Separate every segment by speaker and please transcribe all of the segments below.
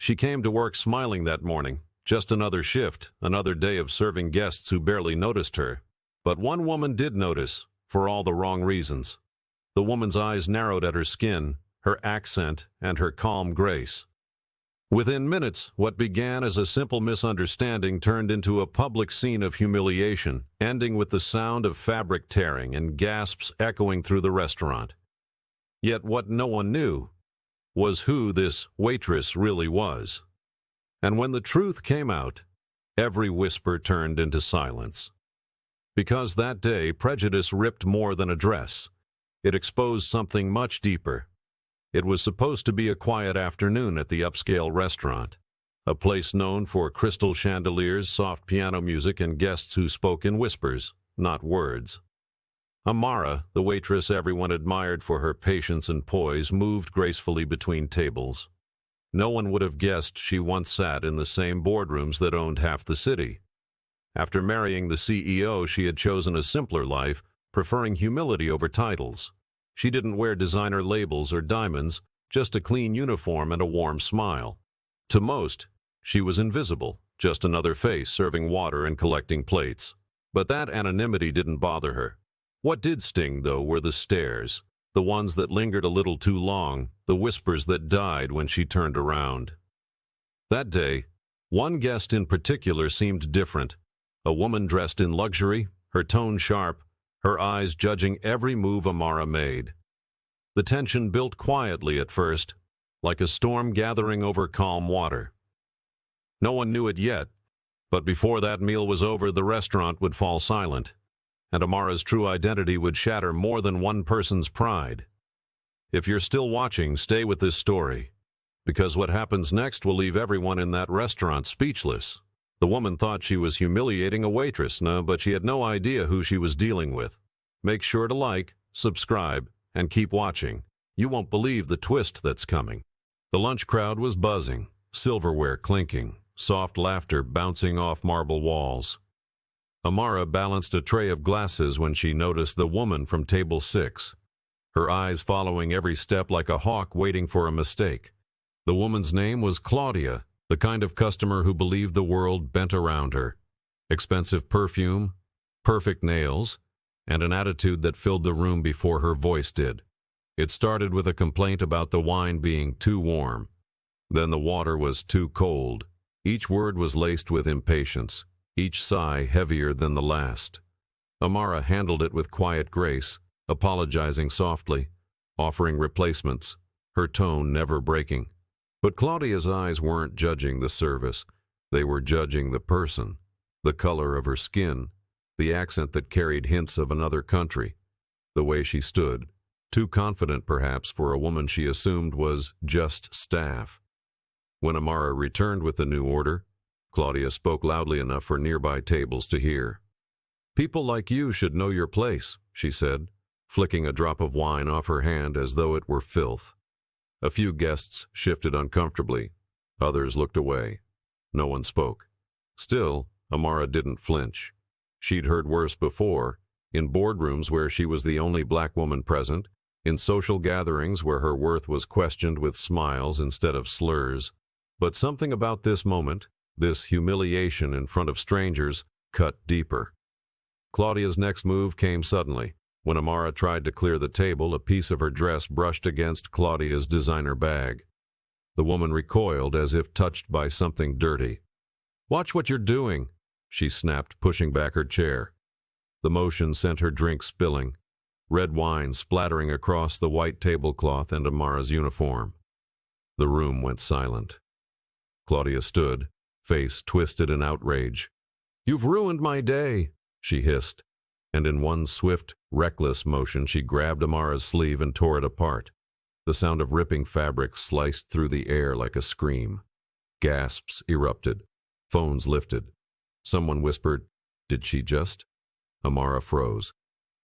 Speaker 1: She came to work smiling that morning. Just another shift, another day of serving guests who barely noticed her. But one woman did notice, for all the wrong reasons. The woman's eyes narrowed at her skin, her accent, and her calm grace. Within minutes, what began as a simple misunderstanding turned into a public scene of humiliation, ending with the sound of fabric tearing and gasps echoing through the restaurant. Yet what no one knew was who this waitress really was. And when the truth came out, every whisper turned into silence. Because that day, prejudice ripped more than a dress. It exposed something much deeper. It was supposed to be a quiet afternoon at the upscale restaurant, a place known for crystal chandeliers, soft piano music, and guests who spoke in whispers, not words. Amara, the waitress everyone admired for her patience and poise, moved gracefully between tables. No one would have guessed she once sat in the same boardrooms that owned half the city. After marrying the CEO, she had chosen a simpler life, preferring humility over titles. She didn't wear designer labels or diamonds, just a clean uniform and a warm smile. To most, she was invisible, just another face serving water and collecting plates. But that anonymity didn't bother her. What did sting, though, were the stares, the ones that lingered a little too long, the whispers that died when she turned around. That day, one guest in particular seemed different. A woman dressed in luxury, her tone sharp, her eyes judging every move Amara made. The tension built quietly at first, like a storm gathering over calm water. No one knew it yet, but before that meal was over, the restaurant would fall silent, and Amara's true identity would shatter more than one person's pride. If you're still watching, stay with this story, because what happens next will leave everyone in that restaurant speechless. The woman thought she was humiliating a waitress, but she had no idea who she was dealing with. Make sure to like, subscribe, and keep watching. You won't believe the twist that's coming. The lunch crowd was buzzing, silverware clinking, soft laughter bouncing off marble walls. Amara balanced a tray of glasses when she noticed the woman from table 6, her eyes following every step like a hawk waiting for a mistake. The woman's name was Claudia, the kind of customer who believed the world bent around her. Expensive perfume, perfect nails, and an attitude that filled the room before her voice did. It started with a complaint about the wine being too warm. Then the water was too cold. Each word was laced with impatience, each sigh heavier than the last. Amara handled it with quiet grace, apologizing softly, offering replacements, her tone never breaking. But Claudia's eyes weren't judging the service. They were judging the person, the color of her skin, the accent that carried hints of another country, the way she stood, too confident perhaps for a woman she assumed was just staff. When Amara returned with the new order, Claudia spoke loudly enough for nearby tables to hear. "People like you should know your place," she said, flicking a drop of wine off her hand as though it were filth. A few guests shifted uncomfortably. Others looked away. No one spoke. Still, Amara didn't flinch. She'd heard worse before, in boardrooms where she was the only black woman present, in social gatherings where her worth was questioned with smiles instead of slurs. But something about this moment, this humiliation in front of strangers, cut deeper. Claudia's next move came suddenly. When Amara tried to clear the table, a piece of her dress brushed against Claudia's designer bag. The woman recoiled as if touched by something dirty. "Watch what you're doing," she snapped, pushing back her chair. The motion sent her drink spilling, red wine splattering across the white tablecloth and Amara's uniform. The room went silent. Claudia stood, face twisted in outrage. "You've ruined my day," she hissed, and in one swift, reckless motion she grabbed Amara's sleeve and tore it apart. The sound of ripping fabric sliced through the air like a scream. Gasps erupted. Phones lifted. Someone whispered, "Did she just?" Amara froze.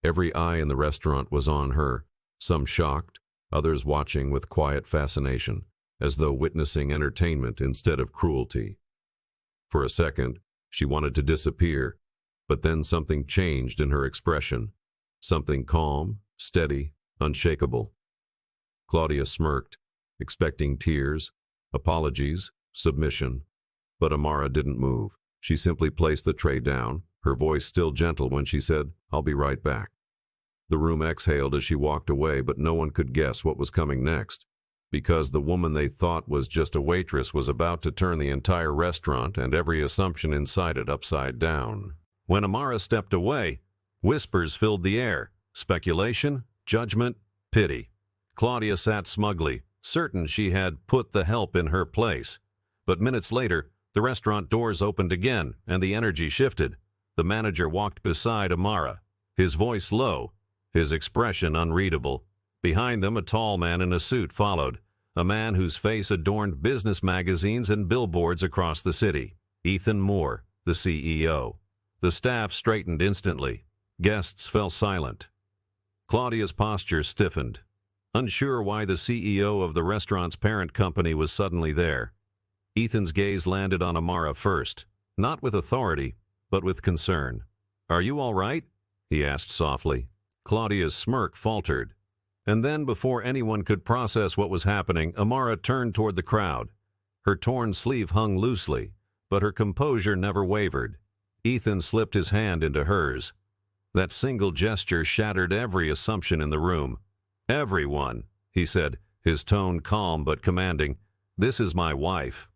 Speaker 1: Every eye in the restaurant was on her, some shocked, others watching with quiet fascination, as though witnessing entertainment instead of cruelty. For a second, she wanted to disappear, but then something changed in her expression. Something calm, steady, unshakable. Claudia smirked, expecting tears, apologies, submission. But Amara didn't move. She simply placed the tray down, her voice still gentle when she said, "I'll be right back." The room exhaled as she walked away, but no one could guess what was coming next. Because the woman they thought was just a waitress was about to turn the entire restaurant and every assumption inside it upside down. When Amara stepped away, whispers filled the air. Speculation, judgment, pity. Claudia sat smugly, certain she had put the help in her place. But minutes later, the restaurant doors opened again, and the energy shifted. The manager walked beside Amara, his voice low, his expression unreadable. Behind them, a tall man in a suit followed, a man whose face adorned business magazines and billboards across the city. Ethan Moore, the CEO. The staff straightened instantly. Guests fell silent. Claudia's posture stiffened, unsure why the CEO of the restaurant's parent company was suddenly there. Ethan's gaze landed on Amara first, not with authority, but with concern. "Are you all right?" he asked softly. Claudia's smirk faltered. And then, before anyone could process what was happening, Amara turned toward the crowd. Her torn sleeve hung loosely, but her composure never wavered. Ethan slipped his hand into hers. That single gesture shattered every assumption in the room. "Everyone," he said, his tone calm but commanding, "this is my wife."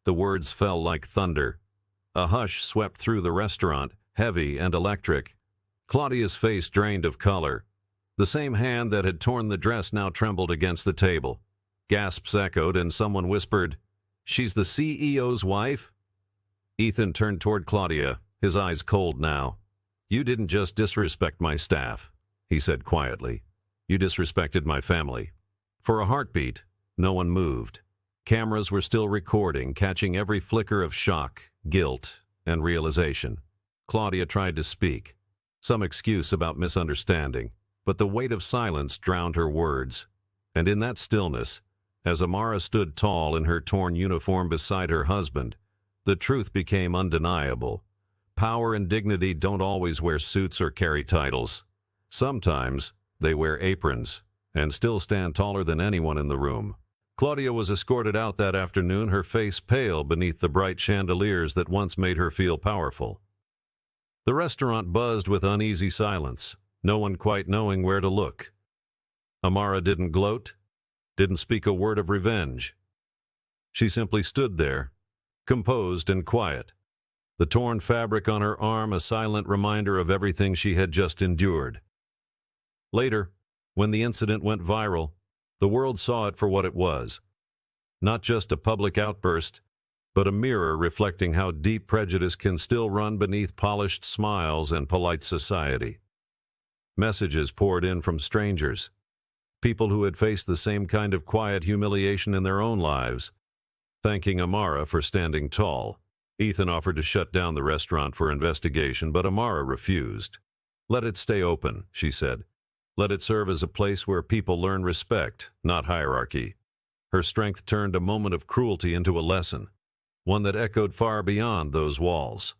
Speaker 1: The words fell like thunder. A hush swept through the restaurant, heavy and electric. Claudia's face drained of color. The same hand that had torn the dress now trembled against the table. Gasps echoed, and someone whispered, "She's the CEO's wife?" Ethan turned toward Claudia, his eyes cold now. "You didn't just disrespect my staff," he said quietly. "You disrespected my family." For a heartbeat, no one moved. Cameras were still recording, catching every flicker of shock, guilt, and realization. Claudia tried to speak, some excuse about misunderstanding, but the weight of silence drowned her words. And in that stillness, as Amara stood tall in her torn uniform beside her husband, the truth became undeniable. Power and dignity don't always wear suits or carry titles. Sometimes they wear aprons and still stand taller than anyone in the room. Claudia was escorted out that afternoon, her face pale beneath the bright chandeliers that once made her feel powerful. The restaurant buzzed with uneasy silence, no one quite knowing where to look. Amara didn't gloat, didn't speak a word of revenge. She simply stood there, composed and quiet, the torn fabric on her arm a silent reminder of everything she had just endured. Later, when the incident went viral, the world saw it for what it was. Not just a public outburst, but a mirror reflecting how deep prejudice can still run beneath polished smiles and polite society. Messages poured in from strangers, people who had faced the same kind of quiet humiliation in their own lives, thanking Amara for standing tall. Ethan offered to shut down the restaurant for investigation, but Amara refused. "Let it stay open," she said. "Let it serve as a place where people learn respect, not hierarchy." Her strength turned a moment of cruelty into a lesson, one that echoed far beyond those walls.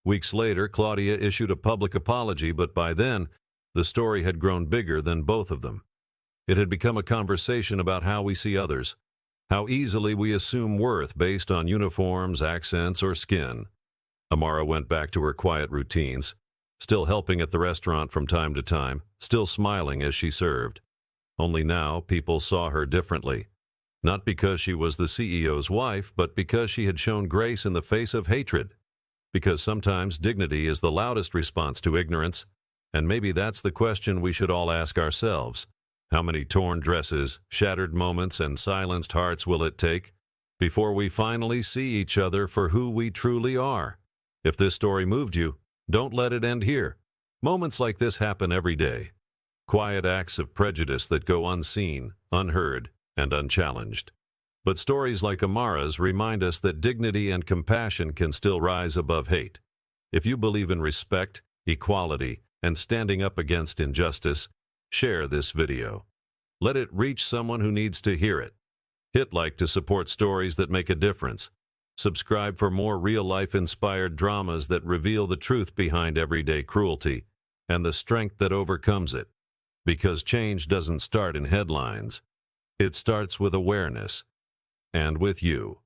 Speaker 1: Weeks later, Claudia issued a public apology, but by then, the story had grown bigger than both of them. It had become a conversation about how we see others, how easily we assume worth based on uniforms, accents, or skin. Amara went back to her quiet routines, still helping at the restaurant from time to time, still smiling as she served. Only now, people saw her differently. Not because she was the CEO's wife, but because she had shown grace in the face of hatred. Because sometimes dignity is the loudest response to ignorance, and maybe that's the question we should all ask ourselves. How many torn dresses, shattered moments, and silenced hearts will it take before we finally see each other for who we truly are? If this story moved you, don't let it end here. Moments like this happen every day. Quiet acts of prejudice that go unseen, unheard, and unchallenged. But stories like Amara's remind us that dignity and compassion can still rise above hate. If you believe in respect, equality, and standing up against injustice, share this video. Let it reach someone who needs to hear it. Hit like to support stories that make a difference. Subscribe for more real-life inspired dramas that reveal the truth behind everyday cruelty and the strength that overcomes it. Because change doesn't start in headlines. It starts with awareness. And with you.